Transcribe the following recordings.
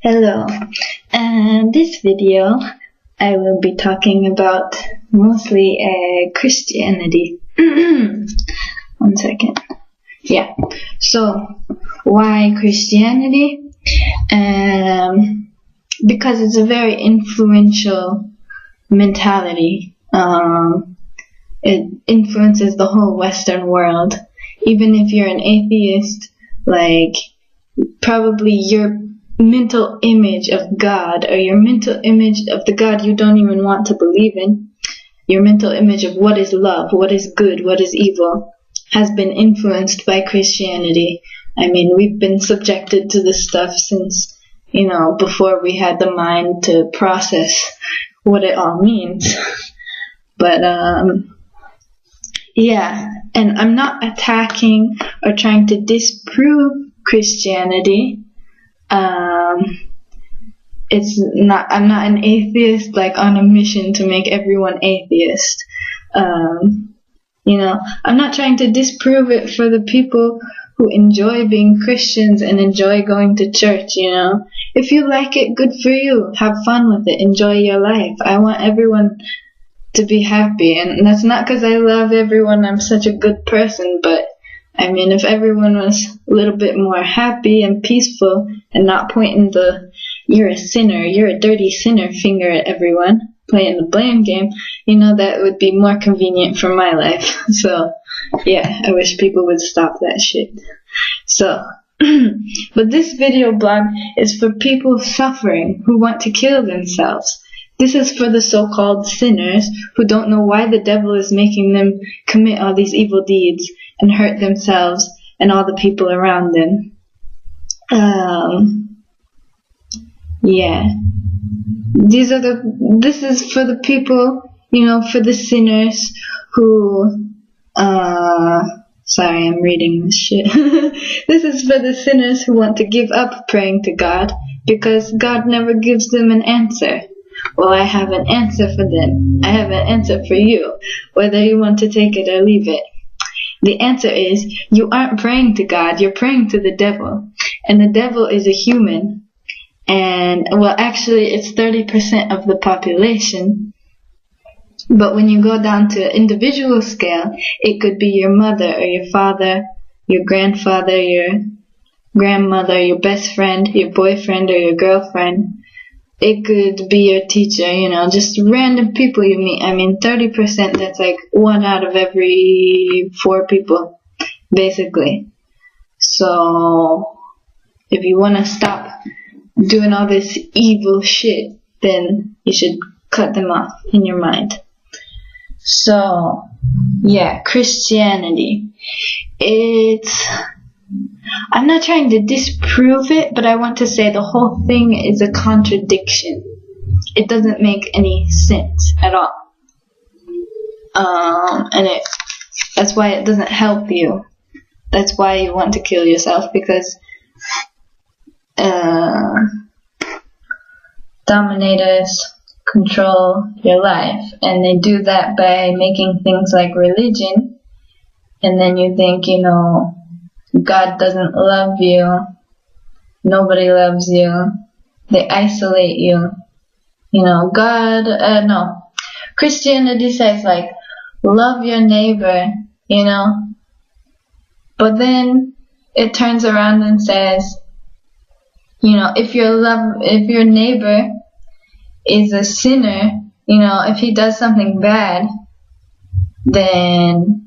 Hello, and this video I will be talking about mostly Christianity. One second. Yeah, so why Christianity? Because it's a very influential mentality. It influences the whole Western world. Even if you're an atheist, like probably your mental image of God, or your mental image of the God you don't even want to believe in, your mental image of what is love, what is good, what is evil, has been influenced by Christianity. I mean, we've been subjected to this stuff since, before we had the mind to process what it all means. But, yeah, and I'm not attacking or trying to disprove Christianity. I'm not an atheist, like on a mission to make everyone atheist. I'm not trying to disprove it for the people who enjoy being Christians and enjoy going to church, If you like it, good for you. Have fun with it. Enjoy your life. I want everyone to be happy, and that's not because I love everyone, I'm such a good person, but I mean, if everyone was a little bit more happy and peaceful and not pointing the "you're a sinner, you're a dirty sinner" finger at everyone, playing the blame game, that would be more convenient for my life. So, yeah, I wish people would stop that shit. So, but this video blog is for people suffering who want to kill themselves. This is for the so-called sinners who don't know why the devil is making them commit all these evil deeds and hurt themselves and all the people around them. Yeah. This is for the people, for the sinners who, sorry, I'm reading this shit. This is for the sinners who want to give up praying to God because God never gives them an answer. Well, I have an answer for them. I have an answer for you, whether you want to take it or leave it. The answer is, you aren't praying to God, you're praying to the devil. And the devil is a human. And, well, actually, it's 30% of the population. But when you go down to an individual scale, it could be your mother or your father, your grandfather, your grandmother, your best friend, your boyfriend or your girlfriend. It could be your teacher, just random people you meet. I mean, 30%, that's like 1 out of every 4 people, basically. So, if you want to stop doing all this evil shit, then you should cut them off in your mind. So, yeah, Christianity. I'm not trying to disprove it, but I want to say the whole thing is a contradiction. It doesn't make any sense at all. That's why it doesn't help you. That's why you want to kill yourself, because dominators control your life, and they do that by making things like religion, and then you think, God doesn't love you, nobody loves you, they isolate you, Christianity says, like, love your neighbor, but then it turns around and says, if your neighbor is a sinner, if he does something bad, then,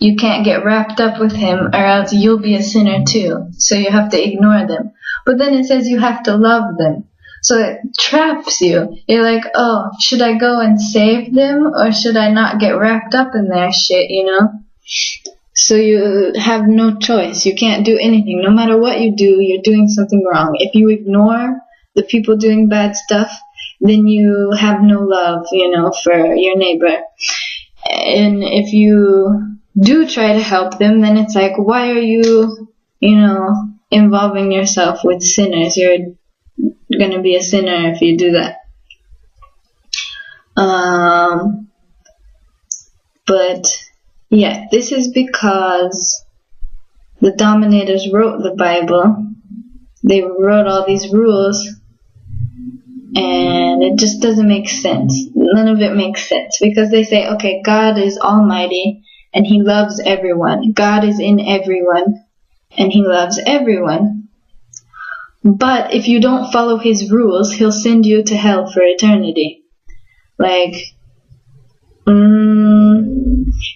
you can't get wrapped up with him, or else you'll be a sinner too. So you have to ignore them. But then it says you have to love them. So it traps you. You're like, oh, should I go and save them, or should I not get wrapped up in their shit, So you have no choice. You can't do anything. No matter what you do, you're doing something wrong. If you ignore the people doing bad stuff, then you have no love, for your neighbor. And if you do try to help them, then it's like, why are you, involving yourself with sinners? You're gonna be a sinner if you do that. But, yeah, this is because the dominators wrote the Bible, they wrote all these rules, and it just doesn't make sense. None of it makes sense, because they say, okay, God is almighty and he loves everyone. God is in everyone and he loves everyone. But if you don't follow his rules, he'll send you to hell for eternity. Like,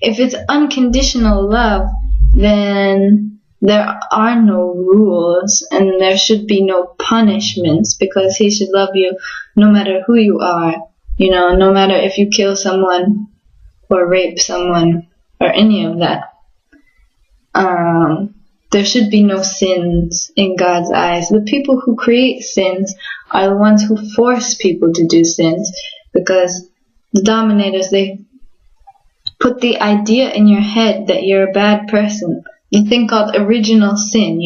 if it's unconditional love, then there are no rules and there should be no punishments, because he should love you no matter who you are, no matter if you kill someone or rape someone or any of that. There should be no sins in God's eyes. The people who create sins are the ones who force people to do sins, because the dominators, they put the idea in your head that you're a bad person. The thing called original sin,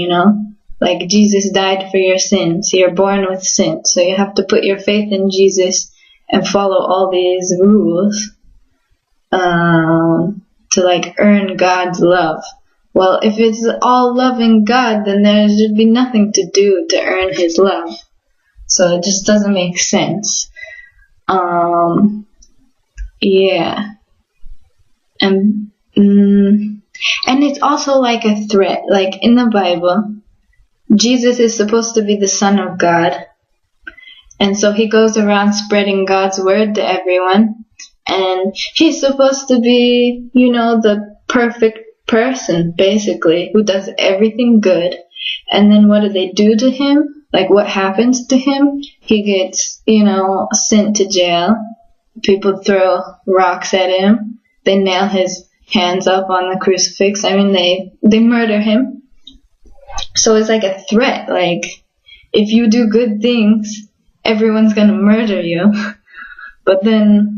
like Jesus died for your sins. You're born with sin, so you have to put your faith in Jesus and follow all these rules to like earn God's love. Well, if it's all loving God, then there should be nothing to do to earn his love. So it just doesn't make sense. Yeah. And it's also like a threat. Like in the Bible, Jesus is supposed to be the Son of God. And so he goes around spreading God's word to everyone. And he's supposed to be, the perfect person, basically, who does everything good. And then what do they do to him? Like, what happens to him? He gets, sent to jail. People throw rocks at him. They nail his hands up on the crucifix. I mean, they murder him. So it's like a threat. Like, if you do good things, everyone's gonna murder you. But then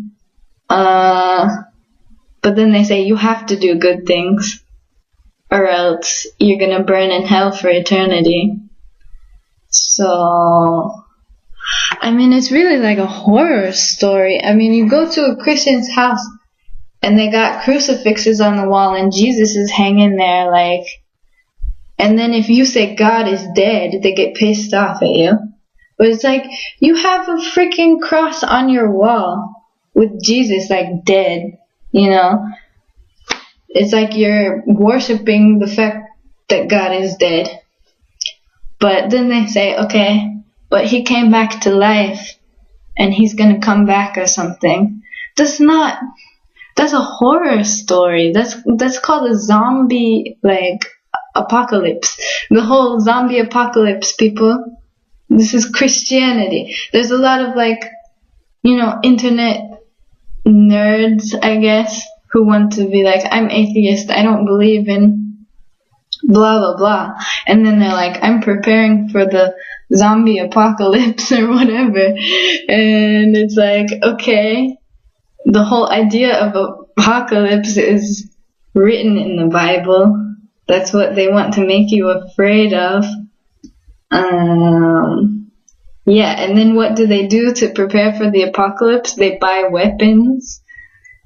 they say you have to do good things, or else you're gonna burn in hell for eternity. So, I mean, it's really like a horror story. I mean, you go to a Christian's house, and they got crucifixes on the wall, and Jesus is hanging there, like, and then if you say God is dead, they get pissed off at you. But it's like, you have a freaking cross on your wall with Jesus, like, dead, It's like you're worshipping the fact that God is dead. But then they say, okay, but he came back to life, and he's gonna come back or something. That's a horror story. That's called a zombie, apocalypse. The whole zombie apocalypse, people. This is Christianity. There's a lot of, internet nerds, I guess, who want to be like, I'm atheist, I don't believe in blah, blah, blah. And then they're like, I'm preparing for the zombie apocalypse or whatever. And it's like, okay. The whole idea of apocalypse is written in the Bible. That's what they want to make you afraid of. Yeah, and then what do they do to prepare for the apocalypse? They buy weapons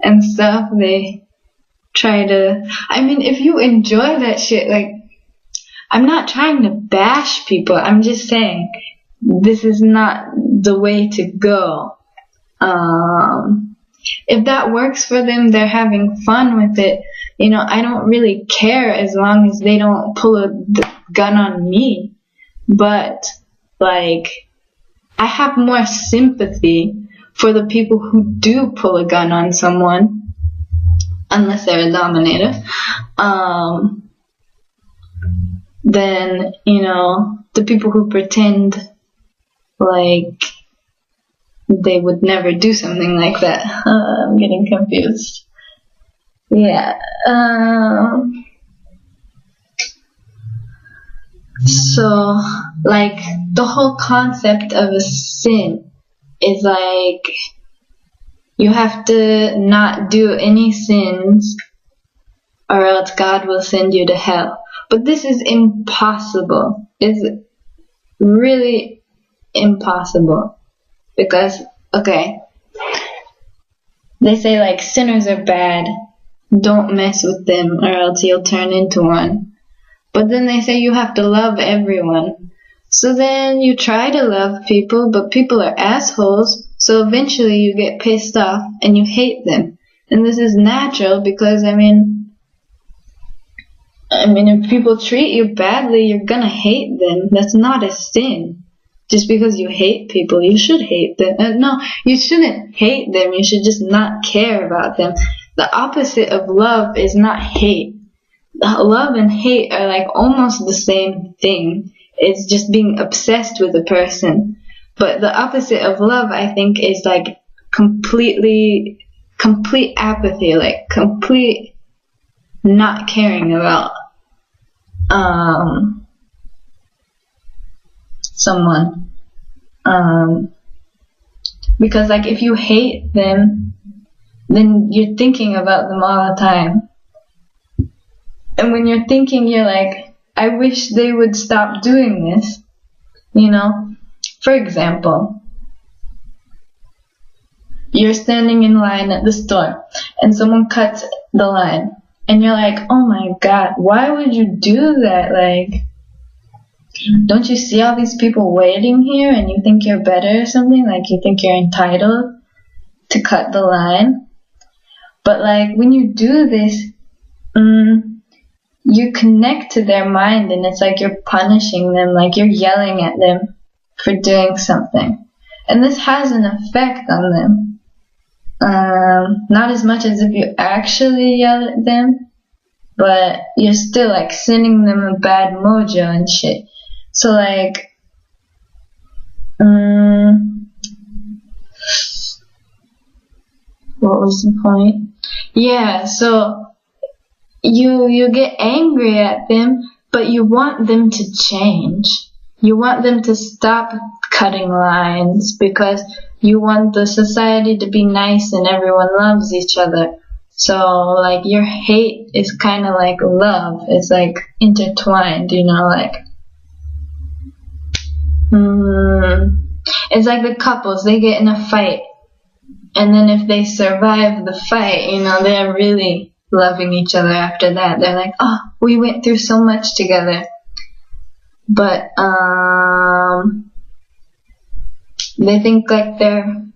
and stuff. They try to... I mean, if you enjoy that shit, I'm not trying to bash people. I'm just saying, this is not the way to go. If that works for them, they're having fun with it. I don't really care as long as they don't pull a gun on me. But, I have more sympathy for the people who do pull a gun on someone, unless they're a dominator, than, the people who pretend they would never do something like that. I'm getting confused. Yeah. So, the whole concept of a sin is you have to not do any sins, or else God will send you to hell. But this is impossible. It's really impossible. Because, okay, they say sinners are bad, don't mess with them or else you'll turn into one. But then they say you have to love everyone. So then you try to love people, but people are assholes, so eventually you get pissed off and you hate them. And this is natural because, I mean, if people treat you badly, you're gonna hate them. That's not a sin. Just because you hate people, you should hate them. No, you shouldn't hate them. You should just not care about them. The opposite of love is not hate. Love and hate are like almost the same thing. It's just being obsessed with a person. But the opposite of love, I think, is like complete apathy, like complete not caring about someone. Because like if you hate them, then you're thinking about them all the time. And when you're thinking, you're like, I wish they would stop doing this, you know? For example, you're standing in line at the store and someone cuts the line and you're like, oh my god, why would you do that? Like, don't you see all these people waiting here and you think you're better or something? Like you think you're entitled to cut the line? But like when you do this, you connect to their mind and it's like you're punishing them, like you're yelling at them for doing something. And this has an effect on them. Not as much as if you actually yell at them, but you're still like sending them a bad mojo and shit. So like, what was the point? Yeah, so you get angry at them, but you want them to change. You want them to stop cutting lines because you want the society to be nice and everyone loves each other. So like your hate is kind of like love. It's like intertwined, you know, like it's like the couples, they get in a fight and then if they survive the fight, you know, they're really loving each other after that. They're like, oh, we went through so much together. But they think like they're,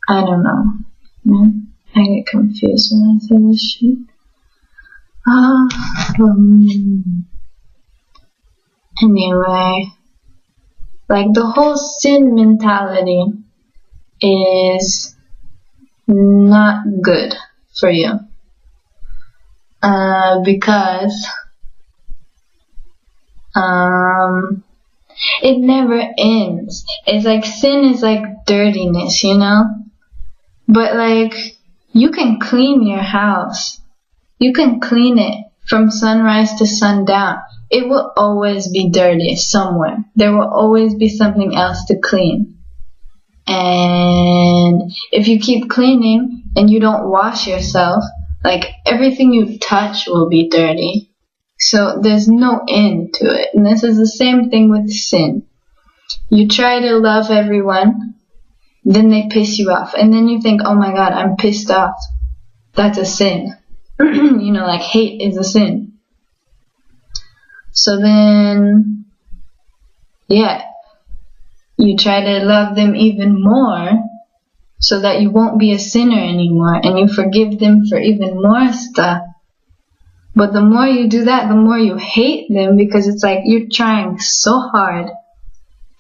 I don't know, man. I get confused when I say this shit. Anyway, like the whole sin mentality is not good for you. Because it never ends. It's like sin is like dirtiness, you know? But like you can clean your house. You can clean it from sunrise to sundown. It will always be dirty somewhere. There will always be something else to clean. And if you keep cleaning and you don't wash yourself, like everything you touch will be dirty. So there's no end to it. And this is the same thing with sin. You try to love everyone, then they piss you off. And then you think, oh my god, I'm pissed off. That's a sin. You know, like hate is a sin. So then, yeah, you try to love them even more so that you won't be a sinner anymore and you forgive them for even more stuff. But the more you do that, the more you hate them because it's like you're trying so hard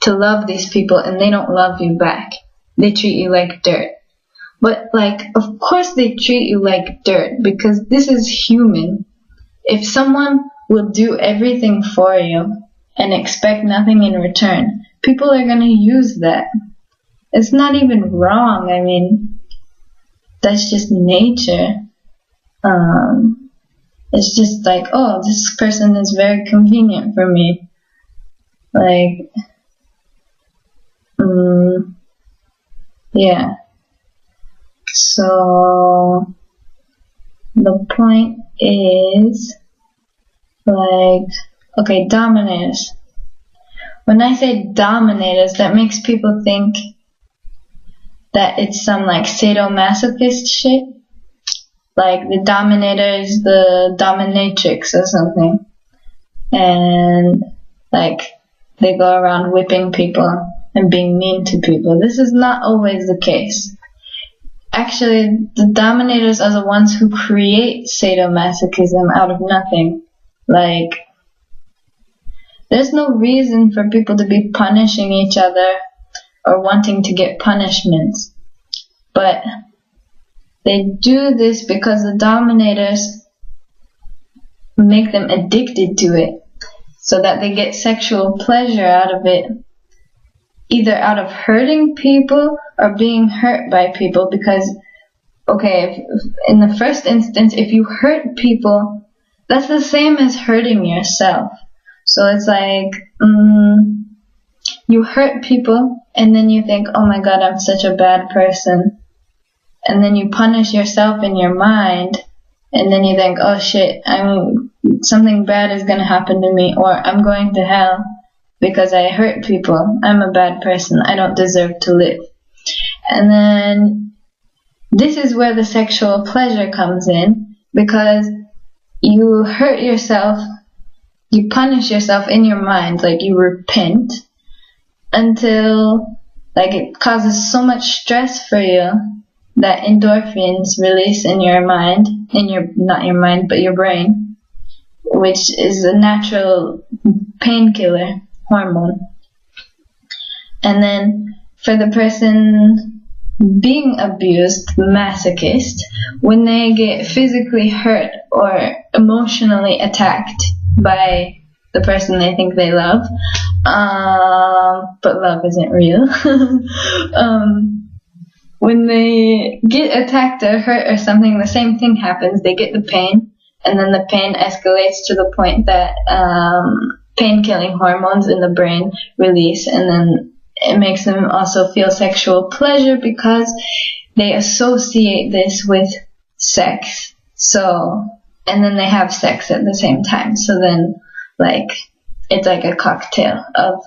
to love these people and they don't love you back. They treat you like dirt. But like, of course they treat you like dirt because this is human. If someone will do everything for you and expect nothing in return, people are going to use that. It's not even wrong. I mean, that's just nature. It's just like, oh, this person is very convenient for me. Like, yeah. So, the point is, like, okay, dominators. When I say dominators, that makes people think that it's some like sadomasochist shit. Like the dominator is the dominatrix or something. and like they go around whipping people and being mean to people. This is not always the case. Actually, the dominators are the ones who create sadomasochism out of nothing. Like, there's no reason for people to be punishing each other or wanting to get punishments. But they do this because the dominators make them addicted to it, so that they get sexual pleasure out of it, either out of hurting people or being hurt by people. Because, okay, in the first instance, if you hurt people, that's the same as hurting yourself. So it's like, you hurt people, and then you think, oh my god, I'm such a bad person. And then you punish yourself in your mind, and then you think, oh shit, something bad is going to happen to me, or I'm going to hell because I hurt people. I'm a bad person. I don't deserve to live. And then this is where the sexual pleasure comes in, because you hurt yourself, you punish yourself in your mind, like you repent, until like it causes so much stress for you that endorphins release in your mind, not your mind, but your brain, which is a natural painkiller hormone. And then for the person being abused, the masochist, when they get physically hurt or emotionally attacked by the person they think they love, but love isn't real, when they get attacked or hurt or something, the same thing happens. They get the pain, and then the pain escalates to the point that pain-killing hormones in the brain release, and then it makes them also feel sexual pleasure because they associate this with sex. So, and then they have sex at the same time. So then, like, it's like a cocktail of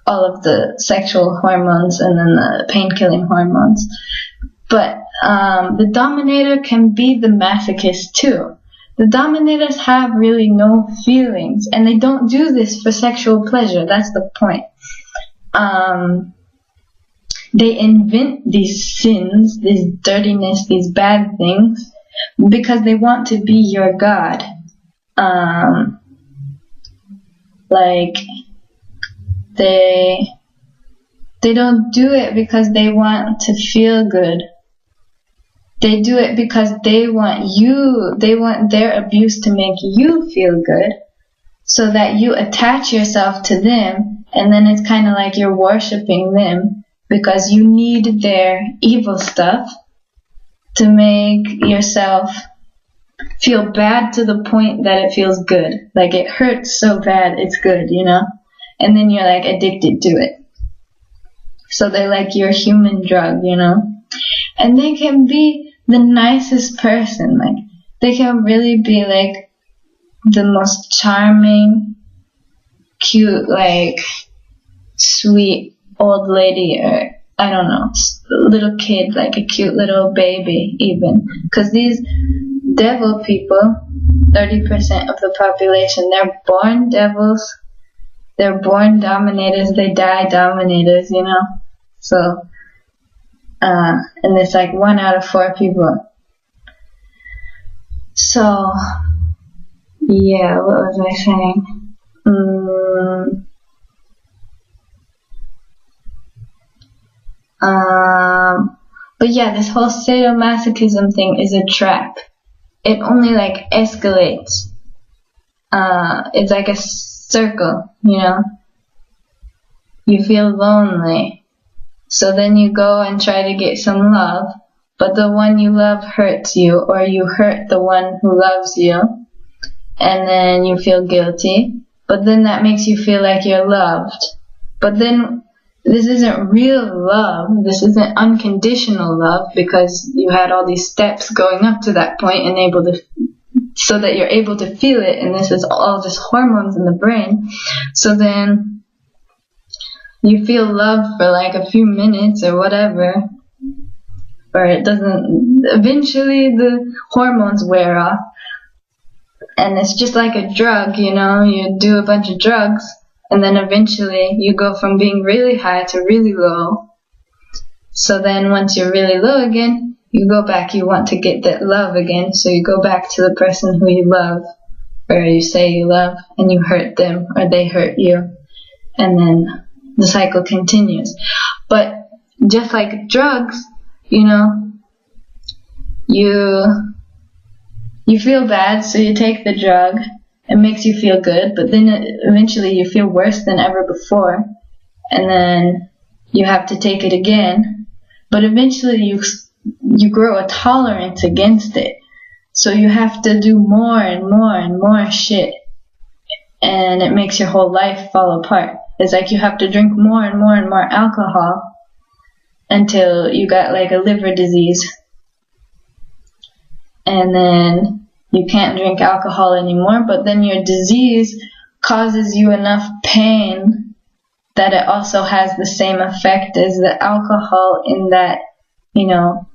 all of the sexual hormones and then the pain-killing hormones. But the dominator can be the masochist too. The dominators have really no feelings, and they don't do this for sexual pleasure. That's the point. They invent these sins, this dirtiness, these bad things, because they want to be your god. Like, they don't do it because they want to feel good. They do it because they want their abuse to make you feel good, so that you attach yourself to them, and then it's kind of like you're worshipping them because you need their evil stuff to make yourself feel bad to the point that it feels good. Like, it hurts so bad, it's good, you know? And then you're like addicted to it. So they're like your human drug, you know? And they can be the nicest person. Like, they can really be like the most charming, cute, like sweet old lady, or I don't know, little kid, like a cute little baby even. Because these devil people, 30% of the population, they're born devils. They're born dominators, they die dominators, you know? So, and it's like 1 out of 4 people. So, yeah, what was I saying? But yeah, this whole sadomasochism thing is a trap. It only like escalates. It's like a circle, you know? You feel lonely. So then you go and try to get some love, but the one you love hurts you, or you hurt the one who loves you, and then you feel guilty, but then that makes you feel like you're loved. But then this isn't real love, this isn't unconditional love, because you had all these steps going up to that point and so that you're able to feel it, and this is all just hormones in the brain. So then you feel love for like a few minutes or whatever, or it doesn't, eventually the hormones wear off, And it's just like a drug, you know, you do a bunch of drugs, and then eventually you go from being really high to really low. So then once you're really low again, you go back, you want to get that love again, so you go back to the person who you love, or you say you love, and you hurt them, or they hurt you, and then the cycle continues. But just like drugs, you know, you feel bad, so you take the drug. It makes you feel good, but then eventually you feel worse than ever before, and then you have to take it again. But eventually you grow a tolerance against it, so you have to do more and more and more shit, and it makes your whole life fall apart. It's like you have to drink more and more and more alcohol until you got like a liver disease, and then you can't drink alcohol anymore, but then your disease causes you enough pain that it also has the same effect as the alcohol, in that, you know,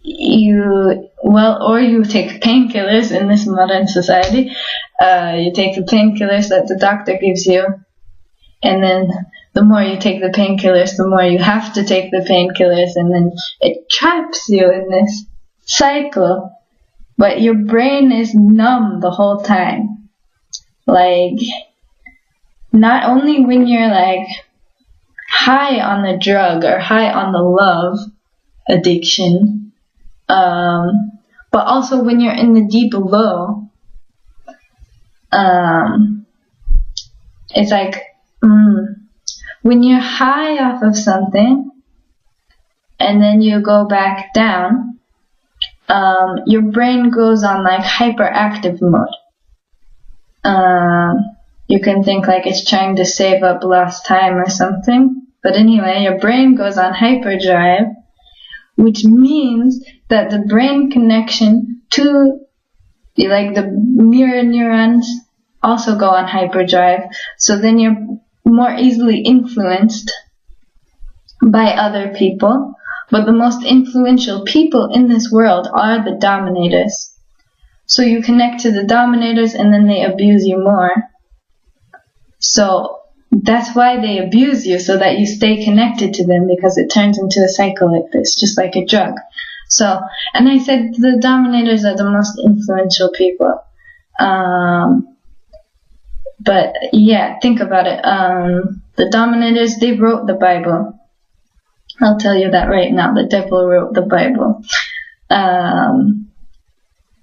or you take painkillers in this modern society. You take the painkillers that the doctor gives you, and then the more you take the painkillers, the more you have to take the painkillers, and then it traps you in this cycle. But your brain is numb the whole time. Like, not only when you're like high on the drug or high on the love addiction, but also when you're in the deep low, it's like, when you're high off of something and then you go back down, your brain goes on like hyperactive mode. You can think like it's trying to save up lost time or something. But anyway, your brain goes on hyperdrive, which means that the brain connection to like the mirror neurons also go on hyperdrive. So then you're more easily influenced by other people. But the most influential people in this world are the dominators. So you connect to the dominators and then they abuse you more. So that's why they abuse you, so that you stay connected to them, because it turns into a cycle like this, just like a drug. So, and I said the dominators are the most influential people. But yeah, think about it. The dominators, they wrote the Bible. I'll tell you that right now. The devil wrote the Bible.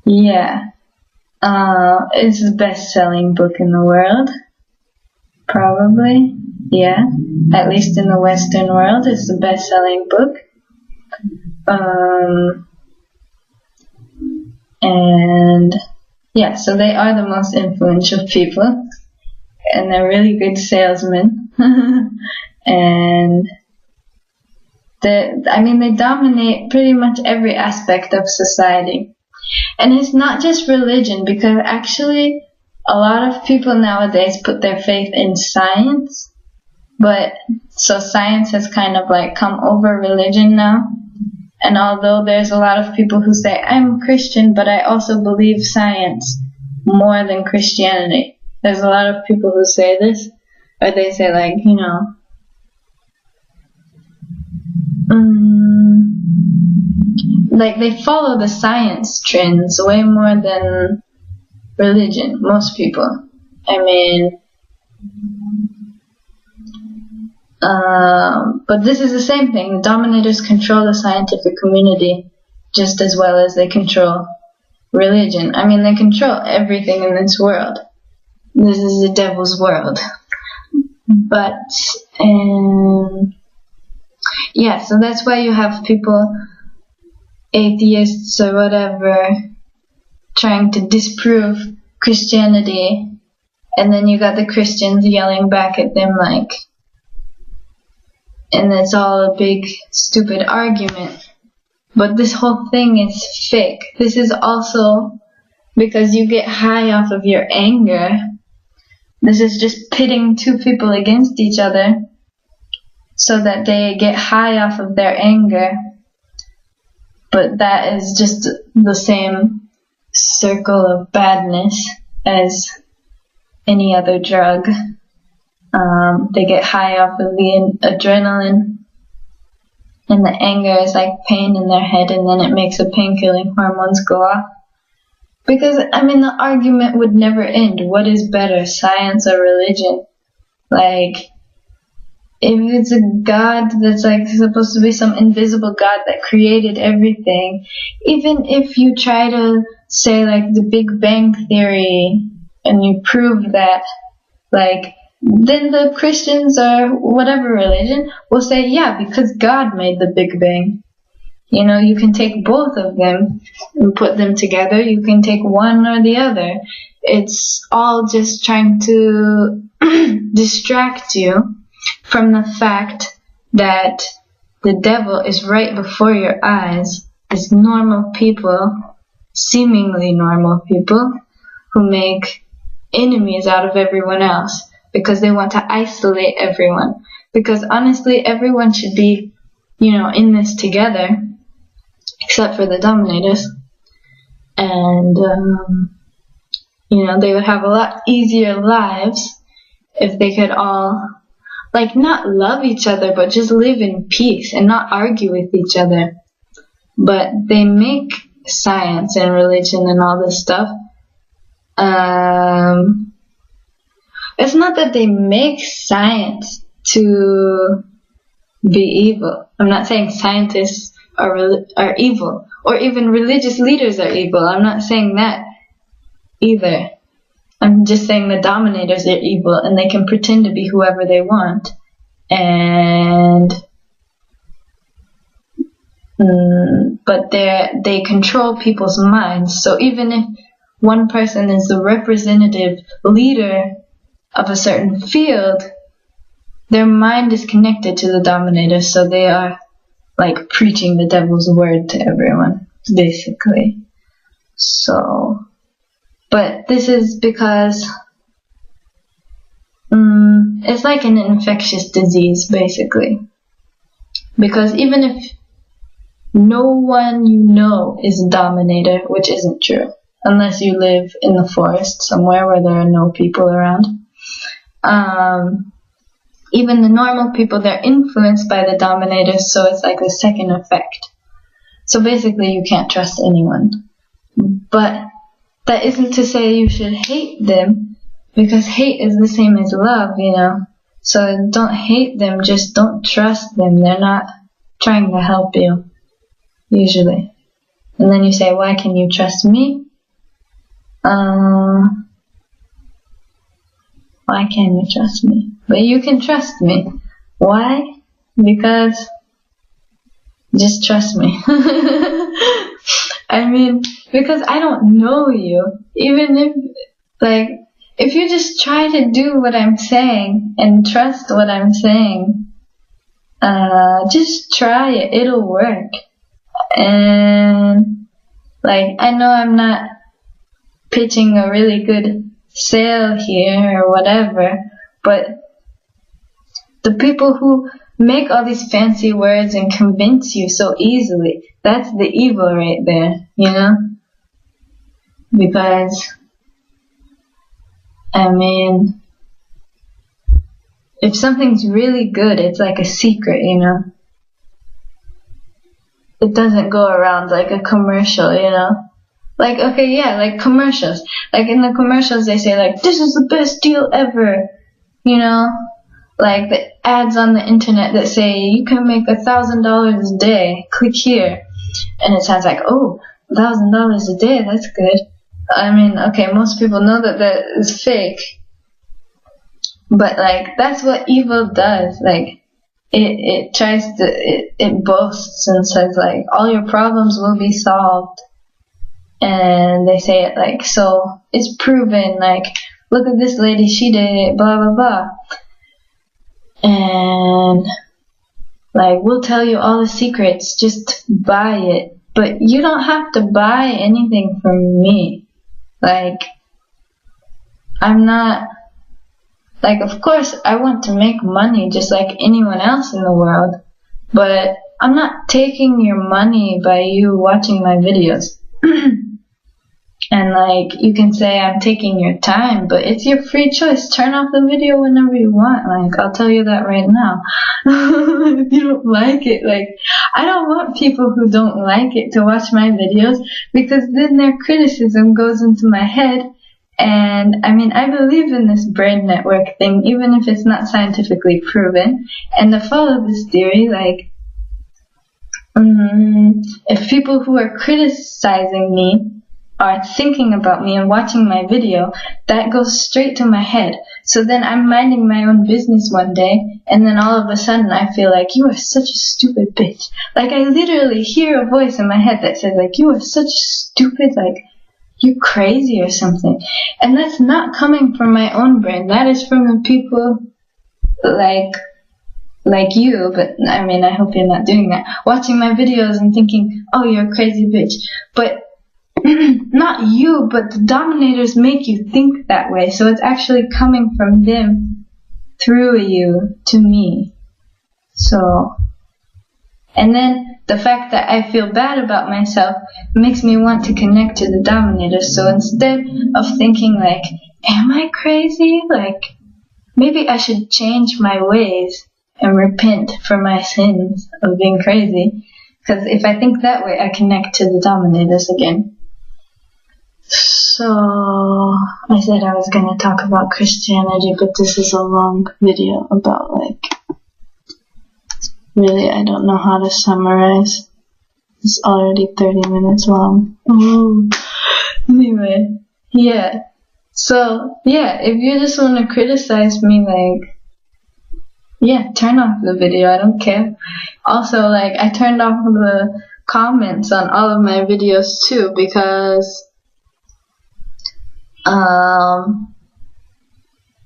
Yeah. It's the best-selling book in the world. Probably. Yeah. At least in the Western world, it's the best-selling book. And yeah, so they are the most influential people. And they're really good salesmen. And they dominate pretty much every aspect of society. And it's not just religion, because actually a lot of people nowadays put their faith in science. But so science has kind of like come over religion now. And although there's a lot of people who say, I'm Christian, but I also believe science more than Christianity. There's a lot of people who say this, or they say like, you know, like they follow the science trends way more than religion, most people. I mean, but this is the same thing. The dominators control the scientific community just as well as they control religion. I mean, they control everything in this world. This is the devil's world. But, yeah, so that's why you have people, atheists or whatever, trying to disprove Christianity, and then you got the Christians yelling back at them like, and it's all a big stupid argument. But this whole thing is fake. This is also because you get high off of your anger. This is just pitting two people against each other so that they get high off of their anger. But that is just the same circle of badness as any other drug. They get high off of the adrenaline, and the anger is like pain in their head, and then it makes the pain-killing hormones go off. Because, the argument would never end. What is better, science or religion? Like, if it's a God that's like supposed to be some invisible God that created everything, even if you try to say like the Big Bang Theory and you prove that, like, then the Christians or whatever religion will say, yeah, because God made the Big Bang. You can take both of them and put them together. You can take one or the other. It's all just trying to distract you from the fact that the devil is right before your eyes as normal people, seemingly normal people, who make enemies out of everyone else because they want to isolate everyone. Because honestly, everyone should be, in this together, except for the dominators. And, they would have a lot easier lives if they could all, like, not love each other, but just live in peace and not argue with each other. But they make science and religion and all this stuff. It's not that they make science to be evil. I'm not saying scientists are evil, or even religious leaders are evil. I'm not saying that either. I'm just saying the dominators are evil, and they can pretend to be whoever they want, but they control people's minds. So even if one person is the representative leader of a certain field, their mind is connected to the dominators, so they are like preaching the devil's word to everyone, basically. So, but this is because it's like an infectious disease, basically. Because even if no one you know is a dominator, which isn't true, unless you live in the forest somewhere where there are no people around, even the normal people, they're influenced by the dominators, so it's like the second effect. So basically you can't trust anyone. But that isn't to say you should hate them, because hate is the same as love, So don't hate them, just don't trust them. They're not trying to help you, usually. And then you say, why can you trust me? Why can you trust me? But you can trust me. Why? Because just trust me. Because I don't know you. Even if you just try to do what I'm saying and trust what I'm saying, just try it. It'll work. And I know I'm not pitching a really good sale here or whatever, but the people who make all these fancy words and convince you so easily, that's the evil right there, Because, if something's really good, it's like a secret, It doesn't go around like a commercial, Like commercials. Like in the commercials they say this is the best deal ever, Like the ads on the internet that say you can make $1,000 a day, click here. And it sounds like, oh, $1,000 a day, that's good. Most people know that is fake. But that's what evil does. It tries to, it boasts and says all your problems will be solved. And they say it so it's proven, look at this lady, she did it, blah, blah, blah. And, we'll tell you all the secrets, just buy it. But you don't have to buy anything from me. I'm not, of course I want to make money just like anyone else in the world. But I'm not taking your money by you watching my videos. And like, you can say I'm taking your time, but it's your free choice. Turn off the video whenever you want. Like, I'll tell you that right now. If you don't like it, like, I don't want people who don't like it to watch my videos, because then their criticism goes into my head. And I mean, I believe in this brain network thing, even if it's not scientifically proven. And to follow this theory, like, if people who are criticizing me are thinking about me and watching my video, that goes straight to my head. So then I'm minding my own business one day, and then all of a sudden I feel like, you are such a stupid bitch. Like, I literally hear a voice in my head that says, like, you are such stupid, like, you crazy or something. And that's not coming from my own brain. That is from the people like you, but I mean, I hope you're not doing that, watching my videos and thinking, oh, you're a crazy bitch. But not you, but the dominators make you think that way. So it's actually coming from them through you to me. So, and then the fact that I feel bad about myself makes me want to connect to the dominators. So instead of thinking like, am I crazy? Like, maybe I should change my ways and repent for my sins of being crazy. Because if I think that way, I connect to the dominators again. So, I said I was going to talk about Christianity, but this is a long video about, like, really, I don't know how to summarize. It's already 30 minutes long. Oh. Anyway, yeah. So, yeah, if you just want to criticize me, like, yeah, turn off the video, I don't care. Also, like, I turned off the comments on all of my videos too, because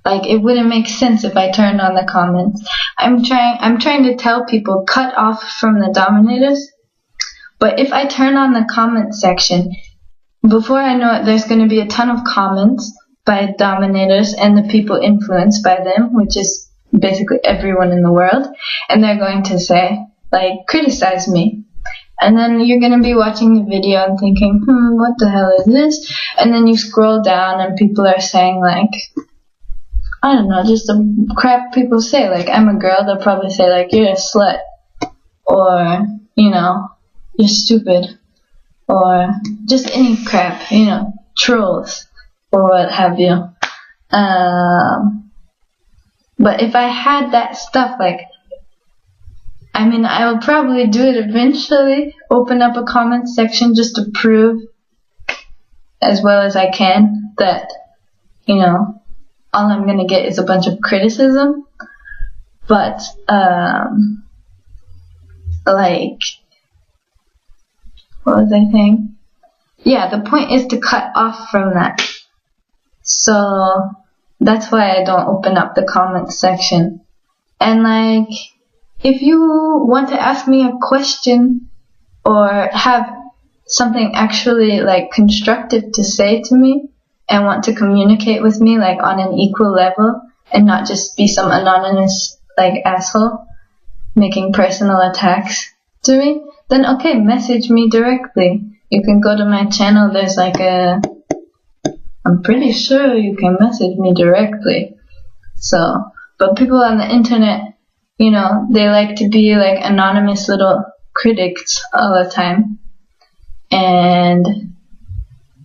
like, it wouldn't make sense if I turned on the comments. I'm trying to tell people, cut off from the dominators. But if I turn on the comment section, before I know it, there's going to be a ton of comments by dominators and the people influenced by them, which is basically everyone in the world. And they're going to say, like, criticize me. And then you're going to be watching the video and thinking, what the hell is this? And then you scroll down and people are saying, like, I don't know, just the crap people say. Like, I'm a girl, they'll probably say, like, you're a slut. Or, you know, you're stupid. Or just any crap, you know, trolls. Or what have you. But if I had that stuff, like, I mean, I will probably do it eventually, open up a comment section just to prove as well as I can that, you know, all I'm going to get is a bunch of criticism. But, like, what was I saying? Yeah, the point is to cut off from that. So, that's why I don't open up the comment section. And, like, if you want to ask me a question or have something actually, like, constructive to say to me and want to communicate with me, like, on an equal level and not just be some anonymous, like, asshole making personal attacks to me, then okay, message me directly. You can go to my channel, there's like I'm pretty sure you can message me directly. So, but people on the internet, you know, they like to be like anonymous little critics all the time and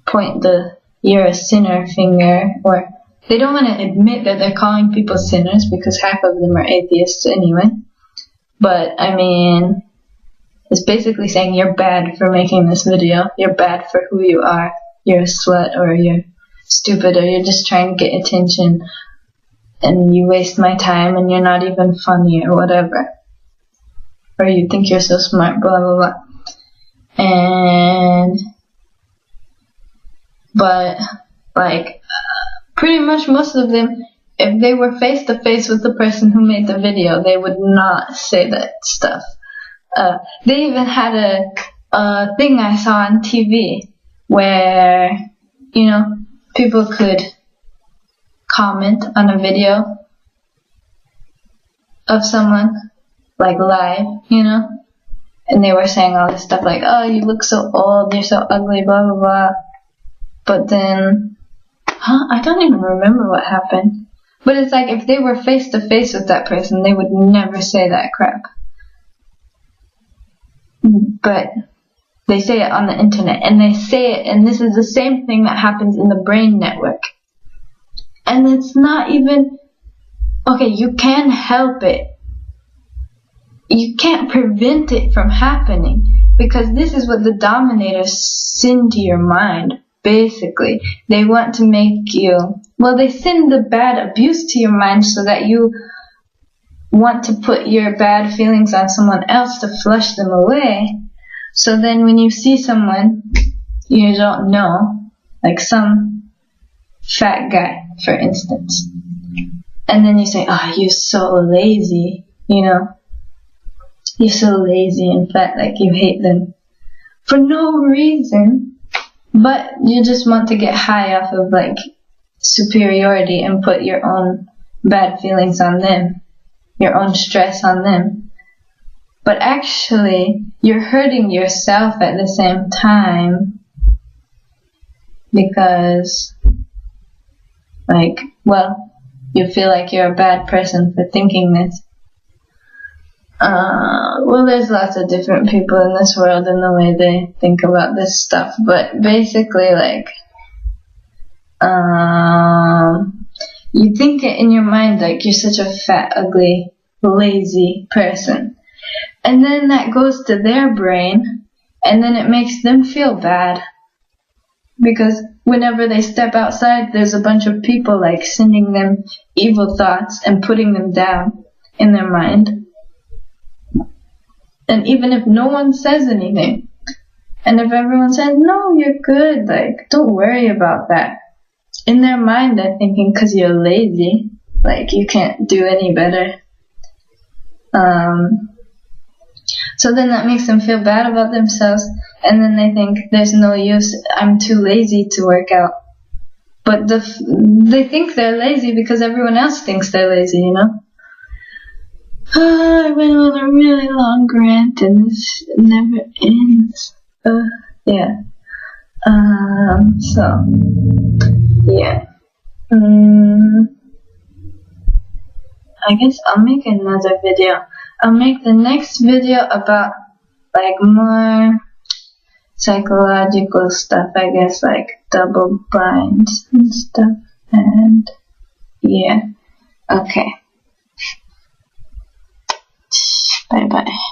point the you're a sinner finger, or they don't want to admit that they're calling people sinners because half of them are atheists anyway. But, I mean, it's basically saying you're bad for making this video, you're bad for who you are, you're a slut, or you're stupid, or you're just trying to get attention and you waste my time and you're not even funny or whatever. Or you think you're so smart, blah, blah, blah. But, like, pretty much most of them, if they were face to face with the person who made the video, they would not say that stuff. They even had a thing I saw on TV where, you know, people could comment on a video of someone, like live, you know, and they were saying all this stuff like, oh, you look so old, you're so ugly, blah, blah, blah. But then, I don't even remember what happened. But it's like if they were face to face with that person, they would never say that crap. But they say it on the internet, and they say it, and this is the same thing that happens in the brain network. And it's not even, okay, you can help it. You can't prevent it from happening, because this is what the dominators send to your mind, basically. They want to make you, well, they send the bad abuse to your mind so that you want to put your bad feelings on someone else to flush them away. So then when you see someone you don't know, like some fat guy, for instance, and then you say, oh, you're so lazy, you know, you're so lazy and fat, like you hate them for no reason, but you just want to get high off of like superiority and put your own bad feelings on them, your own stress on them. But actually, you're hurting yourself at the same time, because, like, well, you feel like you're a bad person for thinking this. Well, there's lots of different people in this world and the way they think about this stuff, but basically, like, you think it in your mind like you're such a fat, ugly, lazy person. And then that goes to their brain, and then it makes them feel bad. Because whenever they step outside, there's a bunch of people like sending them evil thoughts and putting them down in their mind. And even if no one says anything, and if everyone says, no, you're good, like, don't worry about that. In their mind, they're thinking, because you're lazy, like, you can't do any better. So then that makes them feel bad about themselves, and then they think, there's no use, I'm too lazy to work out. But they think they're lazy because everyone else thinks they're lazy, you know? I went on a really long rant, and this never ends. Yeah. So, yeah. I guess I'll make another video. I'll make the next video about, like, more psychological stuff, I guess, like double binds and stuff, and yeah. Okay. Bye bye.